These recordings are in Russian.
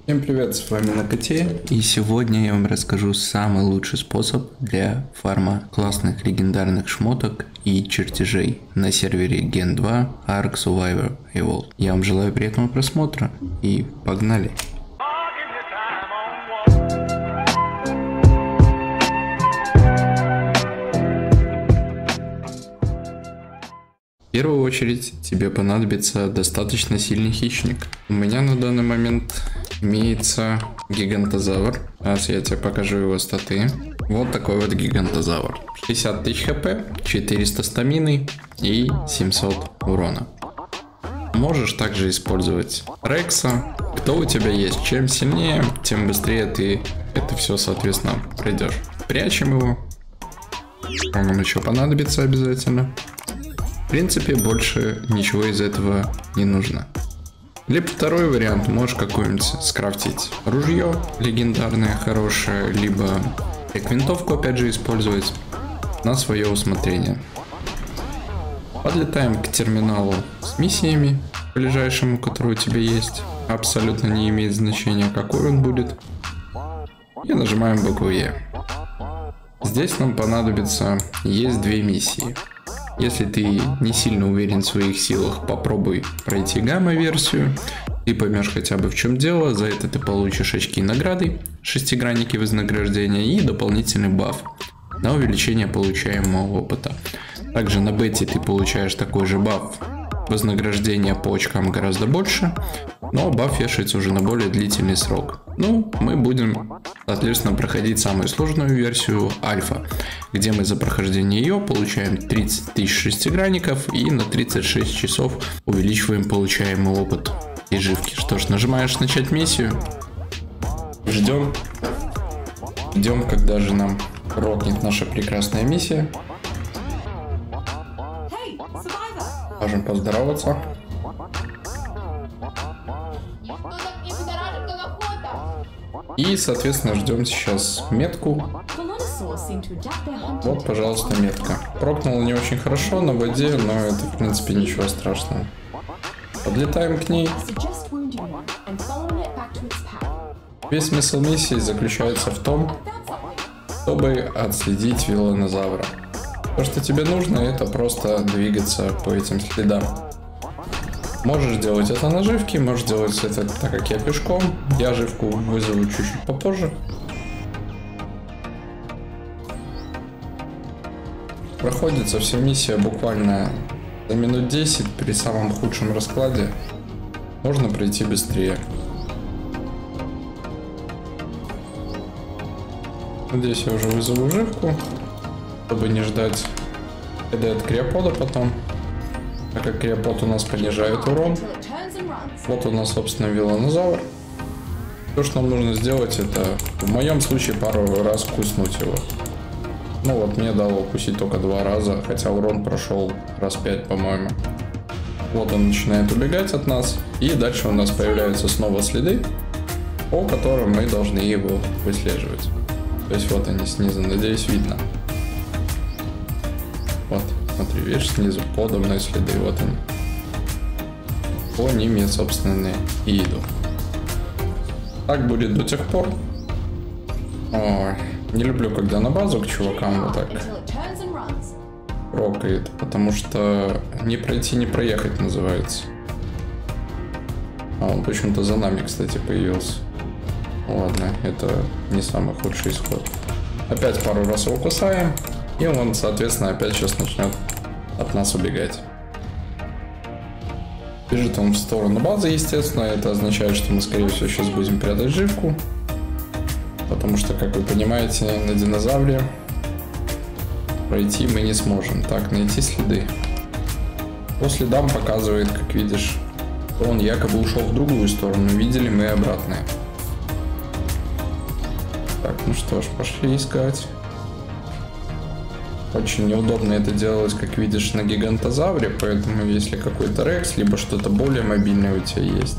Всем привет, с вами Накате, и сегодня я вам расскажу самый лучший способ для фарма классных легендарных шмоток и чертежей на сервере Gen 2 Ark Survivor Evolved. Я вам желаю приятного просмотра и погнали! В первую очередь тебе понадобится достаточно сильный хищник. У меня на данный момент имеется гигантозавр. Сейчас я тебе покажу его статы. Вот такой вот гигантозавр. 60 тысяч хп, 400 стамины и 700 урона. Можешь также использовать Рекса. Кто у тебя есть? Чем сильнее, тем быстрее ты это все, соответственно, пройдешь. Прячем его. Он нам еще понадобится обязательно. В принципе, больше ничего из этого не нужно. Либо второй вариант, можешь какую-нибудь скрафтить ружье легендарное, хорошее, либо как винтовку опять же использовать на свое усмотрение. Подлетаем к терминалу с миссиями, ближайшему, который у тебя есть. Абсолютно не имеет значения, какой он будет. И нажимаем букву Е. Здесь нам понадобится, есть две миссии. Если ты не сильно уверен в своих силах, попробуй пройти гамма-версию. Ты поймешь хотя бы в чем дело. За это ты получишь очки награды, шестигранники вознаграждения и дополнительный баф на увеличение получаемого опыта. Также на бете ты получаешь такой же баф. Вознаграждение по очкам гораздо больше, но баф вешается уже на более длительный срок. Ну, мы будем, соответственно, проходить самую сложную версию альфа, где мы за прохождение ее получаем 30 тысяч шестигранников и на 36 часов увеличиваем получаемый опыт и живки. Что ж, нажимаешь начать миссию, ждем, когда же нам рокнет наша прекрасная миссия. Можем поздороваться. И, соответственно, ждем сейчас метку. Вот, пожалуйста, метка. Прокнул не очень хорошо на воде, но это, в принципе, ничего страшного. Подлетаем к ней. Весь смысл миссии заключается в том, чтобы отследить велонозавра. То, что тебе нужно, это просто двигаться по этим следам. Можешь делать это на живке, можешь делать это так как я пешком. Я живку вызову чуть-чуть попозже. Проходится вся миссия буквально за минут 10 при самом худшем раскладе. Можно пройти быстрее. Здесь я уже вызову живку, чтобы не ждать от криопода потом, так как криопод у нас понижает урон. Вот у нас, собственно, велонозавр. То, что нам нужно сделать, это в моем случае пару раз куснуть его. Ну вот, мне дало укусить только 2 раза, хотя урон прошел раз 5, по-моему. Вот он начинает убегать от нас, и дальше у нас появляются снова следы, по которым мы должны его выслеживать. То есть вот они снизу, надеюсь, видно. Вот, смотри, видишь, снизу подобные следы, вот они. По ним я, собственно, и иду. Так будет до тех пор. Ой, не люблю, когда на базу к чувакам вот так рокает, потому что не пройти, не проехать называется. А он почему-то за нами, кстати, появился. Ладно, это не самый худший исход. Опять пару раз его кусаем. И он, соответственно, опять сейчас начнет от нас убегать. Бежит он в сторону базы, естественно. Это означает, что мы, скорее всего, сейчас будем прятать живку. Потому что, как вы понимаете, на динозавре пройти мы не сможем. Так, найти следы. По следам показывает, как видишь, он якобы ушел в другую сторону. Видели мы обратное. Так, ну что ж, пошли искать. Очень неудобно это делать, как видишь, на гигантозавре, поэтому если какой-то рекс, либо что-то более мобильное у тебя есть,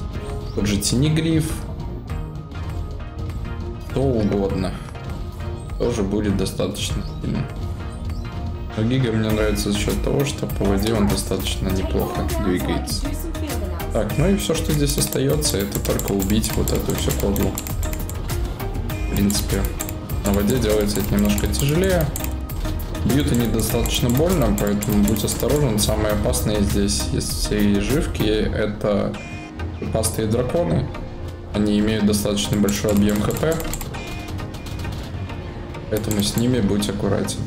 тот же тенегриф, что угодно, тоже будет достаточно сильно. Но гига мне нравится за счет того, что по воде он достаточно неплохо двигается. Так, ну и все, что здесь остается, это только убить вот эту всю кодлу. В принципе, на воде делается это немножко тяжелее. Бьют они достаточно больно, поэтому будь осторожен. Самые опасные здесь из всей живки это шипастые драконы. Они имеют достаточно большой объем хп, поэтому с ними будь аккуратен.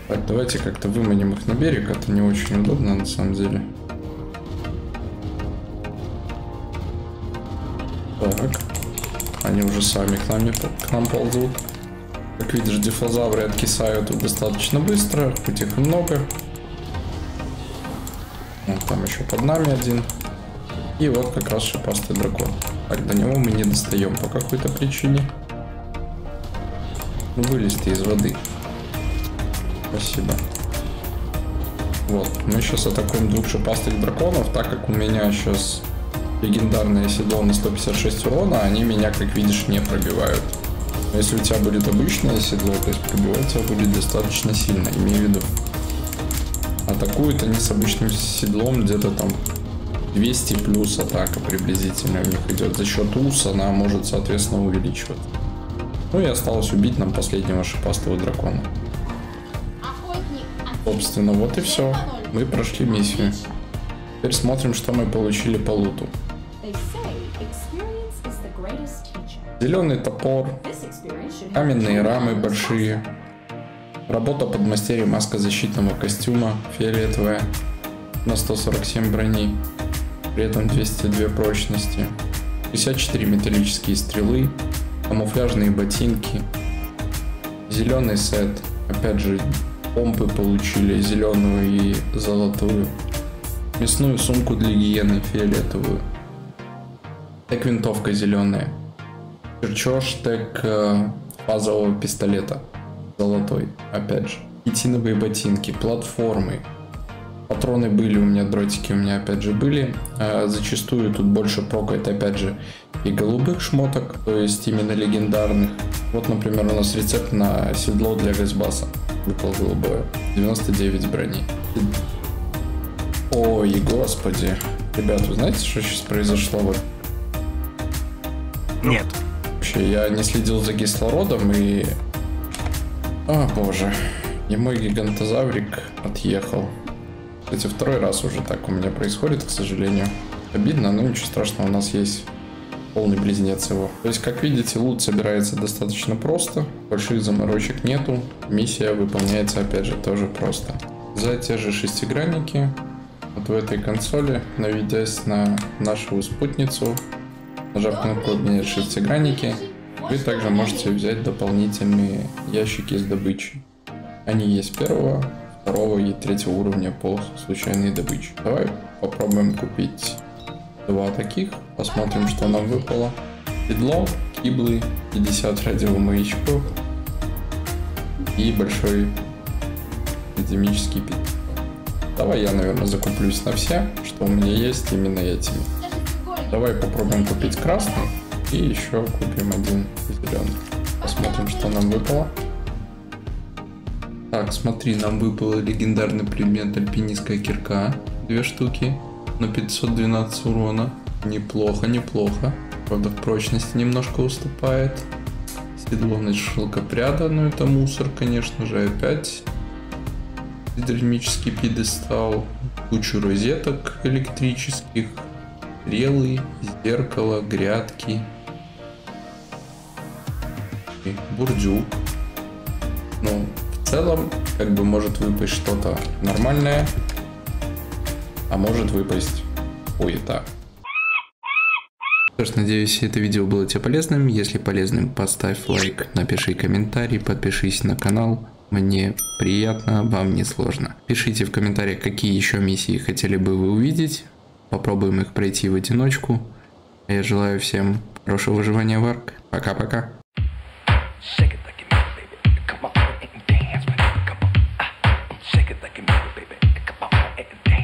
Так, давайте как-то выманим их на берег, это не очень удобно на самом деле. Так, они уже сами к нам ползут. Как видишь, дифлозавры откисают достаточно быстро, хоть их и много. Вот там еще под нами один. И вот как раз шипастый дракон. Так, до него мы не достаем по какой-то причине. Ну, вылез ты из воды. Спасибо. Вот, мы сейчас атакуем двух шипастых драконов, так как у меня сейчас легендарное седло на 156 урона, они меня, как видишь, не пробивают. Но если у тебя будет обычное седло, то есть пробивать тебя будет достаточно сильно, имею в виду. Атакуют они с обычным седлом где-то там 200 плюс атака приблизительно у них идет. За счет ус она может, соответственно, увеличиваться. Ну и осталось убить нам последнего шипастого дракона. Собственно, вот и все. Мы прошли миссию. Теперь смотрим, что мы получили по луту. Зеленый топор, каменные рамы большие, работа подмастерья, маска защитного костюма фиолетовая на 147 брони, при этом 202 прочности, 54 металлические стрелы, камуфляжные ботинки, зеленый сет, опять же помпы получили, зеленую и золотую, мясную сумку для гиены фиолетовую, так винтовка зеленая, черчеж тег фазового пистолета золотой, опять же, хитиновые ботинки, платформы, патроны были у меня, дротики у меня опять же были, зачастую тут больше прокает опять же и голубых шмоток, то есть именно легендарных. Вот, например, у нас рецепт на седло для Газбаса, выпал голубое, 99 брони. Ой, господи, ребят, вы знаете, что сейчас произошло? Нет. Вообще, я не следил за кислородом и... О, боже. И мой гигантозаврик отъехал. Кстати, второй раз уже так у меня происходит, к сожалению. Обидно, но ничего страшного, у нас есть полный близнец его. То есть, как видите, лут собирается достаточно просто. Больших заморочек нету. Миссия выполняется, опять же, тоже просто. За те же шестигранники, вот в этой консоли, наведясь на нашу спутницу, нажав кнопку «Обменять шестигранники», вы также можете взять дополнительные ящики с добычей. Они есть первого, второго и третьего уровня по случайной добыче. Давай попробуем купить два таких, посмотрим, что нам выпало. Седло, киблы, 50 радиомаячков и большой эпидемический пик. Давай я, наверное, закуплюсь на все, что у меня есть именно этими. Давай попробуем купить красный и еще купим один зеленый. Посмотрим, что нам выпало. Так, смотри, нам выпал легендарный предмет альпинистская кирка. 2 штуки на 512 урона. Неплохо, неплохо. Правда, в прочности немножко уступает. Седло на шелкопряда, но это мусор, конечно же, опять. Гидравлический пьедестал. Кучу розеток электрических. Стрелы, зеркало, грядки, бурдюк. Ну, в целом, как бы может выпасть что-то нормальное, а может выпасть хуета. Что ж, надеюсь, это видео было тебе полезным. Если полезным, поставь лайк, напиши комментарий, подпишись на канал. Мне приятно, вам не сложно. Пишите в комментариях, какие еще миссии хотели бы вы увидеть. Попробуем их пройти в одиночку. Я желаю всем хорошего выживания в Арк. Пока-пока. Shake it like you mean it, baby. Come on and dance.